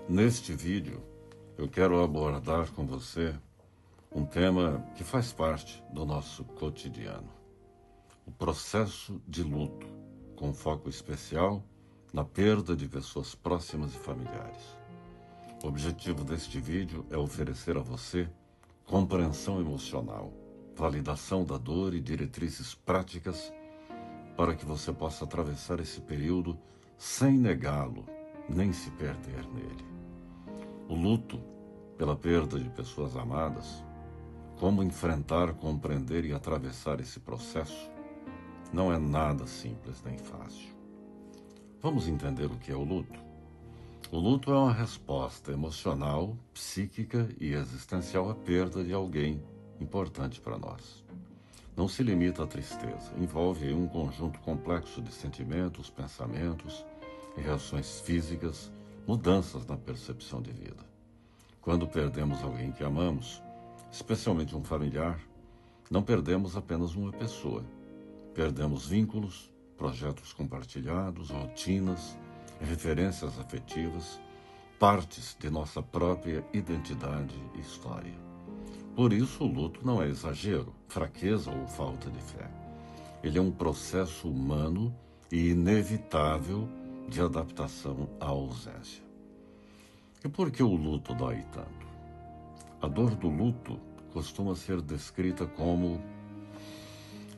Neste vídeo, eu quero abordar com você um tema que faz parte do nosso cotidiano. O processo de luto, com foco especial na perda de pessoas próximas e familiares. O objetivo deste vídeo é oferecer a você compreensão emocional, validação da dor e diretrizes práticas para que você possa atravessar esse período sem negá-lo, nem se perder nele. O luto pela perda de pessoas amadas, como enfrentar, compreender e atravessar esse processo, não é nada simples nem fácil. Vamos entender o que é o luto? O luto é uma resposta emocional, psíquica e existencial à perda de alguém importante para nós. Não se limita à tristeza, envolve um conjunto complexo de sentimentos, pensamentos e reações físicas, mudanças na percepção de vida. Quando perdemos alguém que amamos, especialmente um familiar, não perdemos apenas uma pessoa. Perdemos vínculos, projetos compartilhados, rotinas, referências afetivas, partes de nossa própria identidade e história. Por isso, o luto não é exagero, fraqueza ou falta de fé. Ele é um processo humano e inevitável de adaptação à ausência. E por que o luto dói tanto? A dor do luto costuma ser descrita como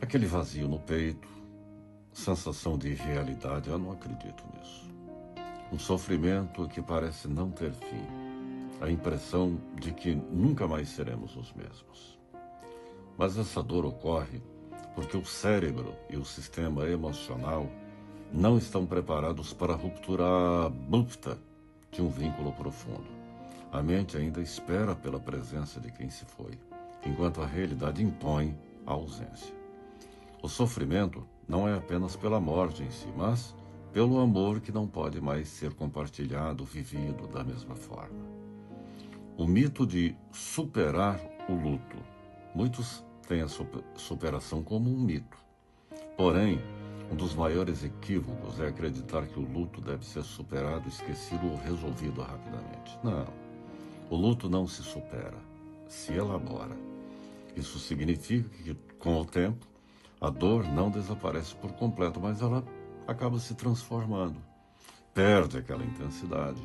aquele vazio no peito, sensação de irrealidade. Eu não acredito nisso. Um sofrimento que parece não ter fim. A impressão de que nunca mais seremos os mesmos. Mas essa dor ocorre porque o cérebro e o sistema emocional não estão preparados para a ruptura abrupta de um vínculo profundo. A mente ainda espera pela presença de quem se foi, enquanto a realidade impõe a ausência. O sofrimento não é apenas pela morte em si, mas pelo amor que não pode mais ser compartilhado, vivido da mesma forma. O mito de superar o luto. Muitos têm a superação como um mito. Porém, um dos maiores equívocos é acreditar que o luto deve ser superado, esquecido ou resolvido rapidamente. Não. O luto não se supera, se elabora. Isso significa que, com o tempo, a dor não desaparece por completo, mas ela acaba se transformando. Perde aquela intensidade,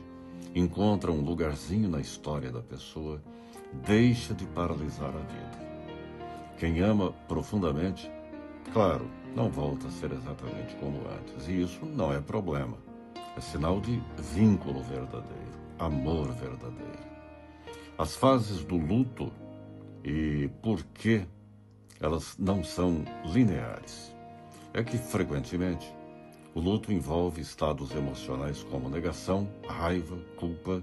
encontra um lugarzinho na história da pessoa, deixa de paralisar a vida. Quem ama profundamente, claro, não volta a ser exatamente como antes, e isso não é problema. É sinal de vínculo verdadeiro, amor verdadeiro. As fases do luto e por que elas não são lineares. É que, frequentemente, o luto envolve estados emocionais como negação, raiva, culpa,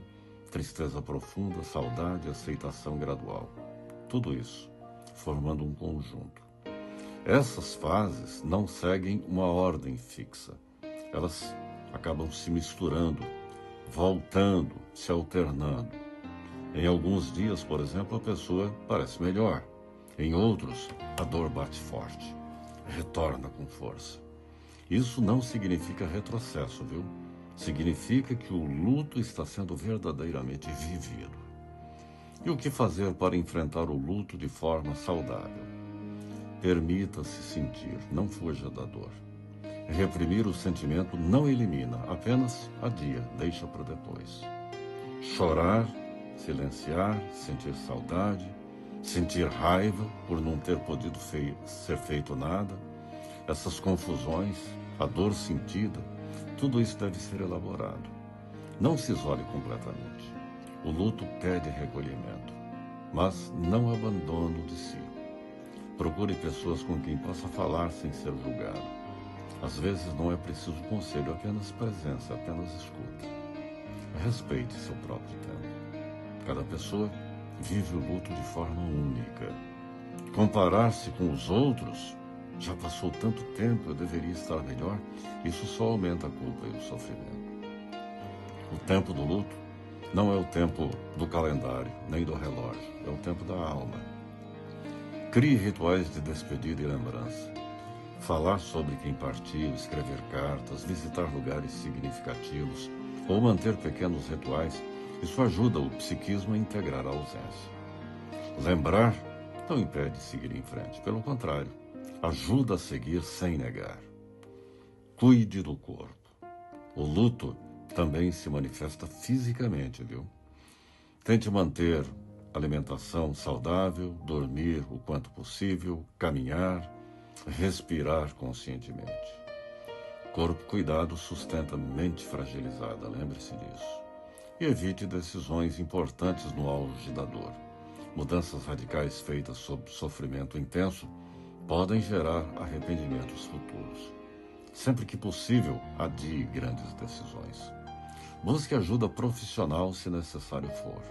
tristeza profunda, saudade, aceitação gradual. Tudo isso formando um conjunto. Essas fases não seguem uma ordem fixa. Elas acabam se misturando, voltando, se alternando. Em alguns dias, por exemplo, a pessoa parece melhor. Em outros, a dor bate forte, retorna com força. Isso não significa retrocesso, viu? Significa que o luto está sendo verdadeiramente vivido. E o que fazer para enfrentar o luto de forma saudável? Permita-se sentir, não fuja da dor. Reprimir o sentimento não elimina, apenas adia, deixa para depois. Chorar, silenciar, sentir saudade, sentir raiva por não ter podido ser feito nada, essas confusões, a dor sentida, tudo isso deve ser elaborado. Não se isole completamente. O luto pede recolhimento, mas não abandono de si. Procure pessoas com quem possa falar sem ser julgado. Às vezes não é preciso conselho, apenas presença, apenas escuta. Respeite seu próprio tempo. Cada pessoa vive o luto de forma única. Comparar-se com os outros, já passou tanto tempo, eu deveria estar melhor, isso só aumenta a culpa e o sofrimento. O tempo do luto não é o tempo do calendário, nem do relógio, é o tempo da alma. Crie rituais de despedida e lembrança. Falar sobre quem partiu, escrever cartas, visitar lugares significativos ou manter pequenos rituais Isso ajuda o psiquismo a integrar a ausência. Lembrar não impede seguir em frente, pelo contrário, ajuda a seguir sem negar. Cuide do corpo. O luto também se manifesta fisicamente, viu? Tente manter alimentação saudável, dormir o quanto possível, caminhar, respirar conscientemente. Corpo cuidado sustenta mente fragilizada, lembre-se disso. E evite decisões importantes no auge da dor. Mudanças radicais feitas sob sofrimento intenso podem gerar arrependimentos futuros. Sempre que possível, adie grandes decisões. Busque ajuda profissional se necessário for.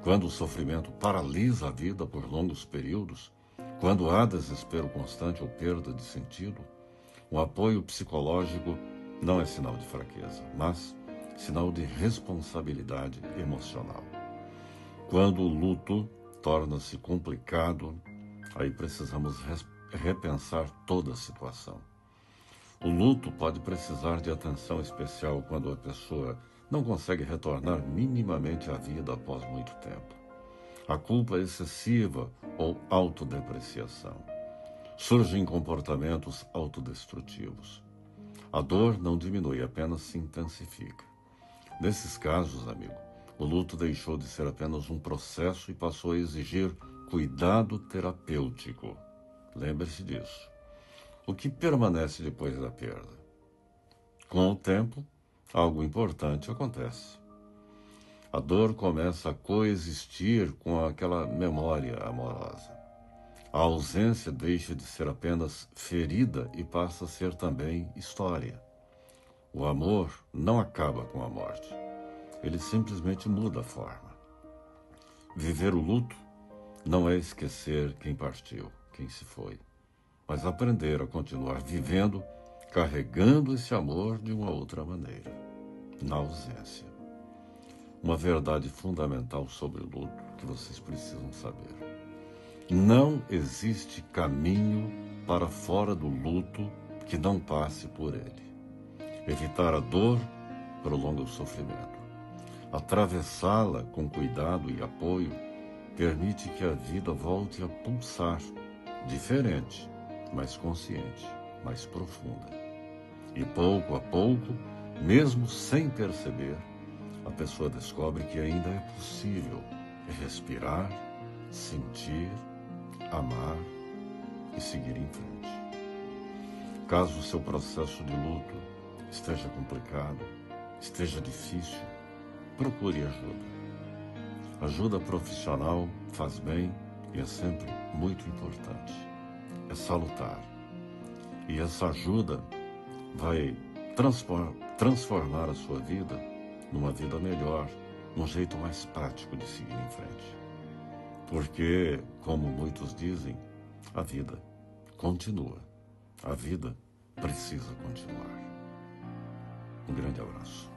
Quando o sofrimento paralisa a vida por longos períodos, quando há desespero constante ou perda de sentido, um apoio psicológico não é sinal de fraqueza, mas sinal de responsabilidade emocional. Quando o luto torna-se complicado, aí precisamos repensar toda a situação. O luto pode precisar de atenção especial quando a pessoa não consegue retornar minimamente à vida após muito tempo. A culpa excessiva ou autodepreciação. Surgem comportamentos autodestrutivos. A dor não diminui, apenas se intensifica. Nesses casos, amigo, o luto deixou de ser apenas um processo e passou a exigir cuidado terapêutico. Lembre-se disso. O que permanece depois da perda? Com o tempo, algo importante acontece. A dor começa a coexistir com aquela memória amorosa. A ausência deixa de ser apenas ferida e passa a ser também história. O amor não acaba com a morte. Ele simplesmente muda a forma. Viver o luto não é esquecer quem partiu, quem se foi, mas aprender a continuar vivendo, carregando esse amor de uma outra maneira, na ausência. Uma verdade fundamental sobre o luto que vocês precisam saber. Não existe caminho para fora do luto que não passe por ele. Evitar a dor prolonga o sofrimento. Atravessá-la com cuidado e apoio permite que a vida volte a pulsar, diferente, mais consciente, mais profunda. E pouco a pouco, mesmo sem perceber, a pessoa descobre que ainda é possível respirar, sentir, amar e seguir em frente. Caso o seu processo de luto esteja complicado, esteja difícil, procure ajuda. Ajuda profissional faz bem e é sempre muito importante. É salutar. E essa ajuda vai transformar a sua vida numa vida melhor, num jeito mais prático de seguir em frente. Porque, como muitos dizem, a vida continua. A vida precisa continuar. Um grande abraço.